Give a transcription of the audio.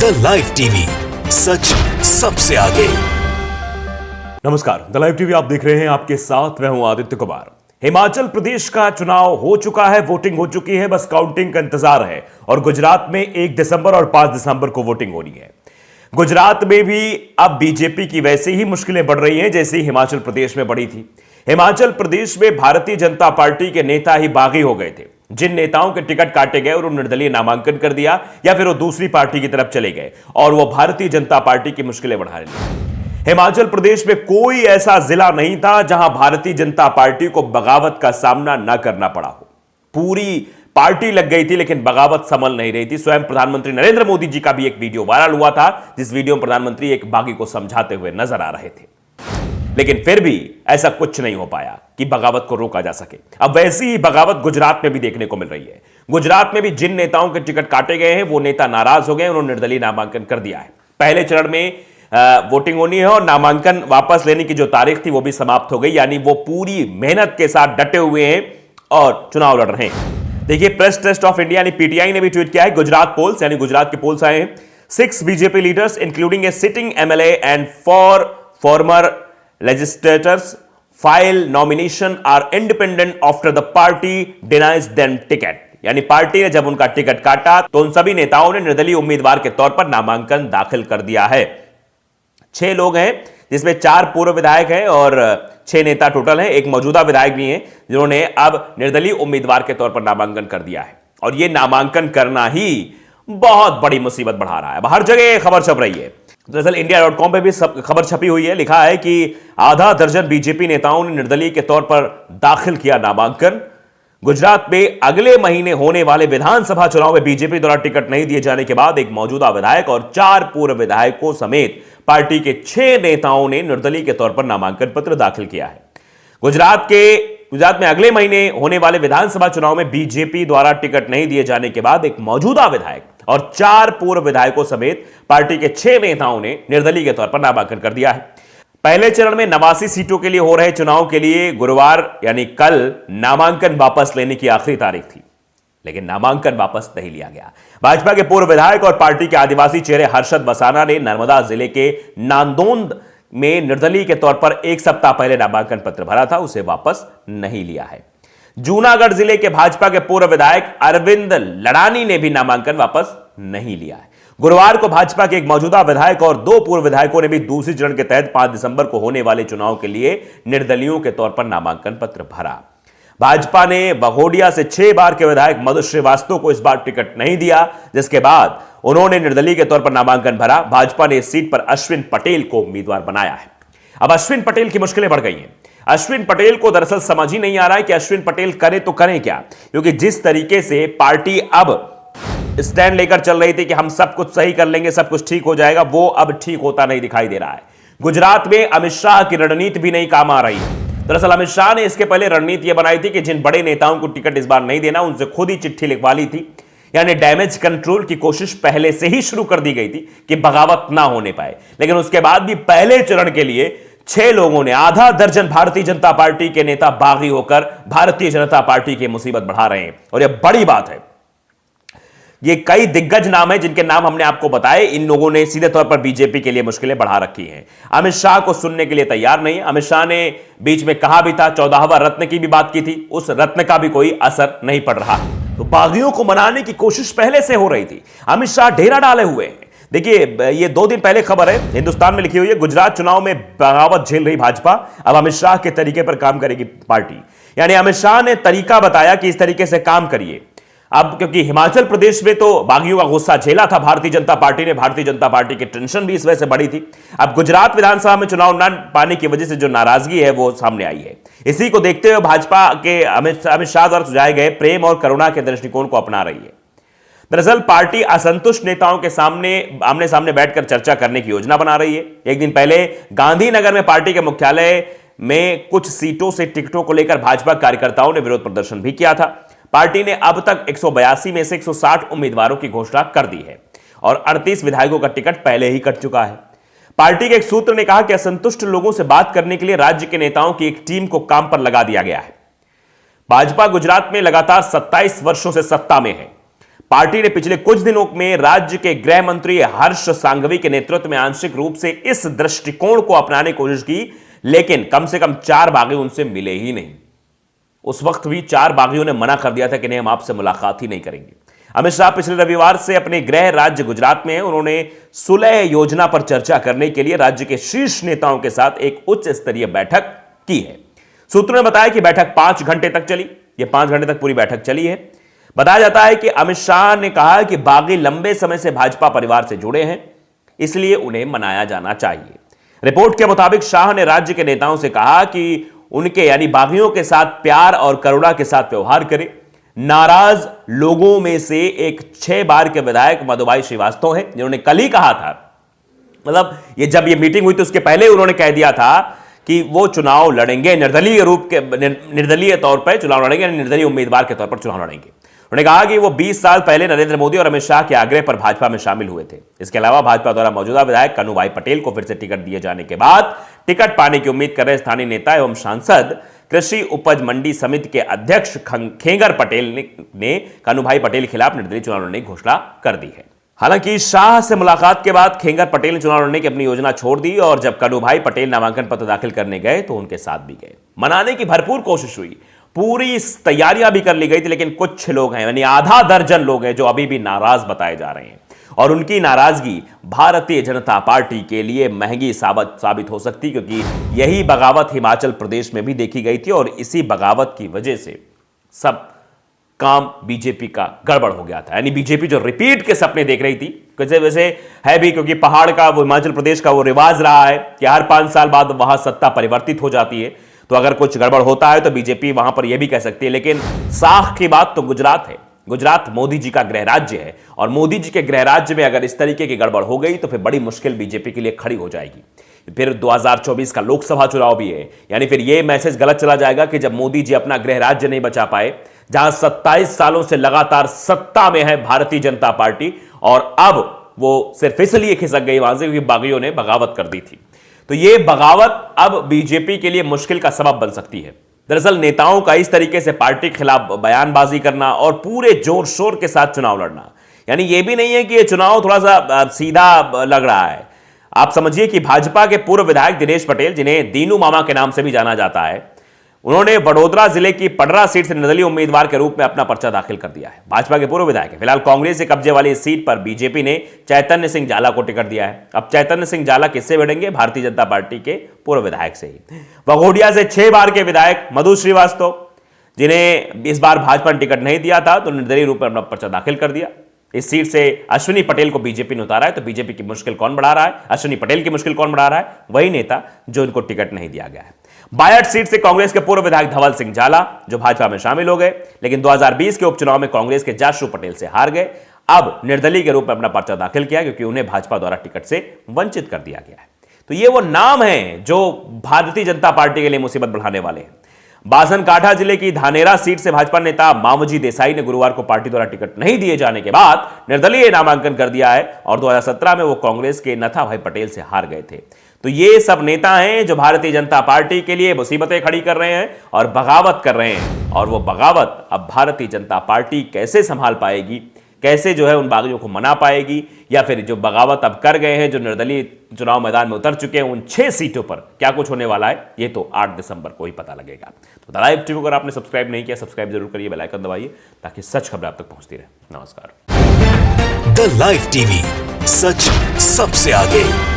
The live TV, सच सबसे आगे। नमस्कार, द लाइव टीवी आप देख रहे हैं, आपके साथ मैं हूं आदित्य कुमार। हिमाचल प्रदेश का चुनाव हो चुका है, वोटिंग हो चुकी है, बस काउंटिंग का इंतजार है। और गुजरात में 1 दिसंबर और 5 दिसंबर को वोटिंग होनी है। गुजरात में भी अब बीजेपी की वैसे ही मुश्किलें बढ़ रही हैं जैसी हिमाचल प्रदेश में बढ़ी थी। हिमाचल प्रदेश में भारतीय जनता पार्टी के नेता ही बागी हो गए थे। जिन नेताओं के टिकट काटे गए उन्होंने निर्दलीय नामांकन कर दिया या फिर वो दूसरी पार्टी की तरफ चले गए और वो भारतीय जनता पार्टी की मुश्किलें बढ़ा रही। हिमाचल प्रदेश में कोई ऐसा जिला नहीं था जहां भारतीय जनता पार्टी को बगावत का सामना न करना पड़ा हो। पूरी पार्टी लग गई थी लेकिन बगावत संभल नहीं रही थी। स्वयं प्रधानमंत्री नरेंद्र मोदी जी का भी एक वीडियो वायरल हुआ था जिस वीडियो में प्रधानमंत्री एक बागी को समझाते हुए नजर आ रहे थे, लेकिन फिर भी ऐसा कुछ नहीं हो पाया कि बगावत को रोका जा सके। अब वैसी ही बगावत गुजरात में भी देखने को मिल रही है। गुजरात में भी जिन नेताओं के टिकट काटे गए हैं वो नेता नाराज हो गए, उन्होंने निर्दलीय नामांकन कर दिया है। पहले चरण में वोटिंग होनी है और नामांकन वापस लेने की जो तारीख थी वो भी समाप्त हो गई, यानी वो पूरी मेहनत के साथ डटे हुए हैं और चुनाव लड़ रहे हैं। देखिए, प्रेस ट्रस्ट ऑफ इंडिया यानी पीटीआई ने भी ट्वीट किया है, गुजरात पोल्स यानी गुजरात के पोल्स आए हैं। 6 BJP leaders including A sitting MLA and 4 farmer legislators file nomination are independent after the party denies them ticket। यानी पार्टी ने जब उनका टिकट काटा तो उन सभी नेताओं ने निर्दलीय उम्मीदवार के तौर पर नामांकन दाखिल कर दिया है। 6 लोग हैं जिसमें 4 पूर्व विधायक हैं और 6 नेता टोटल हैं। एक मौजूदा विधायक भी हैं जिन्होंने अब निर्दलीय उम्मीदवार के तौर पर नामांकन कर दिया है। और यह नामांकन करना ही बहुत बड़ी मुसीबत बढ़ा रहा है। हर जगह खबर छप रही है। दरअसल इंडिया.com पे भी खबर छपी हुई है, लिखा है कि आधा दर्जन बीजेपी नेताओं ने निर्दलीय के तौर पर दाखिल किया नामांकन। गुजरात में अगले महीने होने वाले विधानसभा चुनाव में बीजेपी द्वारा टिकट नहीं दिए जाने के बाद एक मौजूदा विधायक और 4 पूर्व विधायकों समेत पार्टी के 6 नेताओं ने निर्दलीय के तौर पर नामांकन पत्र दाखिल किया है। गुजरात में अगले महीने होने वाले विधानसभा चुनाव में बीजेपी द्वारा टिकट नहीं दिए जाने के बाद एक मौजूदा विधायक और 4 पूर्व विधायकों समेत पार्टी के 6 नेताओं ने निर्दलीय के तौर पर नामांकन कर दिया है। पहले चरण में 89 सीटों के लिए हो रहे चुनाव के लिए गुरुवार यानी कल नामांकन वापस लेने की आखिरी तारीख थी, लेकिन नामांकन वापस नहीं लिया गया। भाजपा के पूर्व विधायक और पार्टी के आदिवासी चेहरे हर्षद बसाना ने नर्मदा जिले के नांदोद में निर्दलीय के तौर पर 1 सप्ताह पहले नामांकन पत्र भरा था, उसे वापस नहीं लिया है। जूनागढ़ जिले के भाजपा के पूर्व विधायक अरविंद लड़ानी ने भी नामांकन वापस नहीं लिया है। गुरुवार को भाजपा के एक मौजूदा विधायक और 2 पूर्व विधायकों ने भी दूसरी चरण के तहत 5 दिसंबर को होने वाले चुनाव के लिए निर्दलीयों के तौर पर नामांकन पत्र भरा। भाजपा ने बघोडिया से 6 बार के विधायक मधु श्रीवास्तव को इस बार टिकट नहीं दिया, जिसके बाद उन्होंने निर्दलीय के तौर पर नामांकन भरा। भाजपा ने इस सीट पर अश्विन पटेल को उम्मीदवार बनाया है। अब अश्विन पटेल की मुश्किलें बढ़ गई हैं। अश्विन पटेल को दरअसल समझ ही नहीं आ रहा है कि अश्विन पटेल करे तो करें क्या, क्योंकि जिस तरीके से पार्टी अब स्टैंड लेकर चल रही थी कि हम सब कुछ सही कर लेंगे, सब कुछ ठीक हो जाएगा, वो अब ठीक होता नहीं दिखाई दे रहा है। गुजरात में अमित शाह की रणनीति भी नहीं काम आ रही है। दरअसल अमित शाह ने इसके पहले रणनीति यह बनाई थी कि जिन बड़े नेताओं को टिकट इस बार नहीं देना उनसे खुद ही चिट्ठी लिखवा ली थी, यानी डैमेज कंट्रोल की कोशिश पहले से ही शुरू कर दी गई थी कि बगावत ना होने पाए। लेकिन उसके बाद भी पहले चरण के लिए 6 लोगों ने, आधा दर्जन भारतीय जनता पार्टी के नेता बागी होकर भारतीय जनता पार्टी की मुसीबत बढ़ा रहे हैं। और यह बड़ी बात है। ये कई दिग्गज नाम है जिनके नाम हमने आपको बताए। इन लोगों ने सीधे तौर पर बीजेपी के लिए मुश्किलें बढ़ा रखी हैं। अमित शाह को सुनने के लिए तैयार नहीं। अमित शाह ने बीच में कहा भी था, 14वां रत्न की भी बात की थी, उस रत्न का भी कोई असर नहीं पड़ रहा। तो बागियों को मनाने की कोशिश पहले से हो रही थी। अमित शाह डेरा डाले हुए हैं। देखिए, ये 2 दिन पहले खबर है, हिंदुस्तान में लिखी हुई है, गुजरात चुनाव में बगावत झेल रही भाजपा, अब अमित शाह के तरीके पर काम करेगी पार्टी। यानी अमित शाह ने तरीका बताया कि इस तरीके से काम करिए। अब क्योंकि हिमाचल प्रदेश में तो बागियों का गुस्सा झेला था भारतीय जनता पार्टी ने, भारतीय जनता पार्टी की टेंशन भी इस वजह से बढ़ी थी। अब गुजरात विधानसभा में चुनाव न पाने की वजह से जो नाराजगी है वो सामने आई है। इसी को देखते हुए भाजपा के अमित शाह द्वारा सुझाए गए प्रेम और करुणा के दृष्टिकोण को अपना रही है। दरअसल पार्टी असंतुष्ट नेताओं के सामने आमने सामने बैठकर चर्चा करने की योजना बना रही है। एक दिन पहले गांधीनगर में पार्टी के मुख्यालय में कुछ सीटों से टिकटों को लेकर भाजपा कार्यकर्ताओं ने विरोध प्रदर्शन भी किया था। पार्टी ने अब तक 182 में से 160 उम्मीदवारों की घोषणा कर दी है और 38 विधायकों का टिकट पहले ही कट चुका है। पार्टी के एक सूत्र ने कहा कि असंतुष्ट लोगों से बात करने के लिए राज्य के नेताओं की एक टीम को काम पर लगा दिया गया है। भाजपा गुजरात में लगातार 27 वर्षों से सत्ता में है। पार्टी ने पिछले कुछ दिनों में राज्य के गृह मंत्री हर्ष सांघवी के नेतृत्व में आंशिक रूप से इस दृष्टिकोण को अपनाने की कोशिश की, लेकिन कम से कम 4 बागी उनसे मिले ही नहीं। उस वक्त भी 4 बागियों ने मना कर दिया था कि नहीं, हम आपसे मुलाकात ही नहीं करेंगे। अमित शाह पिछले रविवार से अपने गृह राज्य गुजरात में उन्होंने सुलह योजना पर चर्चा करने के लिए राज्य के शीर्ष नेताओं के साथ एक उच्च स्तरीय बैठक की है। सूत्रों ने बताया कि बैठक 5 घंटे तक चली। यह 5 घंटे तक पूरी बैठक चली है। बताया जाता है कि अमित शाह ने कहा कि बागी लंबे समय से भाजपा परिवार से जुड़े हैं, इसलिए उन्हें मनाया जाना चाहिए। रिपोर्ट के मुताबिक शाह ने राज्य के नेताओं से कहा कि उनके यानी बागियों के साथ प्यार और करुणा के साथ व्यवहार करें। नाराज लोगों में से एक 6 बार के विधायक मधुभाई श्रीवास्तव हैं, जिन्होंने कल ही कहा था, मतलब जब ये मीटिंग हुई तो उसके पहले उन्होंने कह दिया था कि वो चुनाव लड़ेंगे, निर्दलीय तौर पर चुनाव लड़ेंगे, निर्दलीय उम्मीदवार के तौर पर चुनाव लड़ेंगे। उन्होंने कहा कि वो 20 साल पहले नरेंद्र मोदी और अमित शाह के आग्रह पर भाजपा में शामिल हुए थे। इसके अलावा भाजपा द्वारा मौजूदा विधायक कन्हूभाई पटेल को फिर से टिकट दिए जाने के बाद टिकट पाने की उम्मीद कर रहे स्थानीय नेता एवं सांसद कृषि उपज मंडी समिति के अध्यक्ष खेंगर पटेल ने कन्हूभाई पटेल के खिलाफ निर्दलीय चुनाव लड़ने की घोषणा कर दी है। हालांकि शाह से मुलाकात के बाद खेंगर पटेल ने चुनाव लड़ने की अपनी योजना छोड़ दी और जब कन्हूभाई पटेल नामांकन पत्र दाखिल करने गए तो उनके साथ भी गए। मनाने की भरपूर कोशिश हुई, पूरी तैयारियां भी कर ली गई थी, लेकिन कुछ लोग हैं, यानी आधा दर्जन लोग हैं जो अभी भी नाराज बताए जा रहे हैं और उनकी नाराजगी भारतीय जनता पार्टी के लिए महंगी साबित हो सकती, क्योंकि यही बगावत हिमाचल प्रदेश में भी देखी गई थी और इसी बगावत की वजह से सब काम बीजेपी का गड़बड़ हो गया था। यानी बीजेपी जो रिपीट के सपने देख रही थी, वैसे है भी, क्योंकि पहाड़ का वो हिमाचल प्रदेश का वो रिवाज रहा है कि हर 5 साल बाद वहां सत्ता परिवर्तित हो जाती है, तो अगर कुछ गड़बड़ होता है तो बीजेपी वहां पर यह भी कह सकती है। लेकिन साख की बात तो गुजरात है। गुजरात मोदी जी का गृह राज्य है और मोदी जी के गृह राज्य में अगर इस तरीके की गड़बड़ हो गई तो फिर बड़ी मुश्किल बीजेपी के लिए खड़ी हो जाएगी। फिर 2024 का लोकसभा चुनाव भी है, यानी फिर यह मैसेज गलत चला जाएगा कि जब मोदी जी अपना गृह राज्य नहीं बचा पाए, जहां 27 सालों से लगातार सत्ता में है भारतीय जनता पार्टी, और अब वो सिर्फ इसलिए खिसक गई वहां से क्योंकि बागियों ने बगावत कर दी थी, तो यह बगावत अब बीजेपी के लिए मुश्किल का सबब बन सकती है। दरअसल नेताओं का इस तरीके से पार्टी के खिलाफ बयानबाजी करना और पूरे जोर शोर के साथ चुनाव लड़ना, यानी यह भी नहीं है कि यह चुनाव थोड़ा सा सीधा लग रहा है। आप समझिए कि भाजपा के पूर्व विधायक दिनेश पटेल, जिन्हें दीनू मामा के नाम से भी जाना जाता है, उन्होंने वडोदरा जिले की पडरा सीट से निर्दलीय उम्मीदवार के रूप में अपना पर्चा दाखिल कर दिया है। भाजपा के पूर्व विधायक है। फिलहाल कांग्रेस के कब्जे वाली इस सीट पर बीजेपी ने चैतन्य सिंह जाला को टिकट दिया है। अब चैतन्य सिंह जाला किससे भिड़ेंगे? भारतीय जनता पार्टी के पूर्व विधायक से ही। वघोडिया से 6 बार के विधायक मधु श्रीवास्तव, जिन्हें इस बार भाजपा ने टिकट नहीं दिया था, तो निर्दलीय रूप में अपना पर्चा दाखिल कर दिया। इस सीट से अश्विनी पटेल को बीजेपी ने उतारा है। तो बीजेपी की मुश्किल कौन बढ़ा रहा है? अश्विनी पटेल की मुश्किल कौन बढ़ा रहा है? वही नेता जो इनको टिकट नहीं दिया गया है। बायट सीट से कांग्रेस के पूर्व विधायक धवल सिंह झाला, जो भाजपा में शामिल हो गए, लेकिन 2020 के उपचुनाव में कांग्रेस के जाशु पटेल से हार गए। अब निर्दलीय के रूप में अपना पर्चा दाखिल किया क्योंकि उन्हें भाजपा द्वारा टिकट से वंचित कर दिया गया है। तो ये वो नाम है जो भारतीय जनता पार्टी के लिए मुसीबत बढ़ाने वाले हैं। बासनकाठा जिले की धानेरा सीट से भाजपा नेता मामूजी देसाई ने गुरुवार को पार्टी द्वारा टिकट नहीं दिए जाने के बाद निर्दलीय नामांकन कर दिया है और 2017 में वो कांग्रेस के नथा भाई पटेल से हार गए थे। तो ये सब नेता हैं जो भारतीय जनता पार्टी के लिए मुसीबतें खड़ी कर रहे हैं और बगावत कर रहे हैं, और वो बगावत अब भारतीय जनता पार्टी कैसे संभाल पाएगी, कैसे जो है उन बागियों को मना पाएगी, या फिर जो बगावत अब कर गए हैं, जो निर्दलीय चुनाव मैदान में उतर चुके हैं, उन 6 सीटों पर क्या कुछ होने वाला है, ये तो 8 दिसंबर को ही पता लगेगा। तो द लाइव टीवी को अगर आपने सब्सक्राइब नहीं किया, सब्सक्राइब जरूर करिए, बेल आइकन दबाइए ताकि सच खबरें आप तक पहुंचती रहे। नमस्कार। द लाइव टीवी, सच सबसे आगे।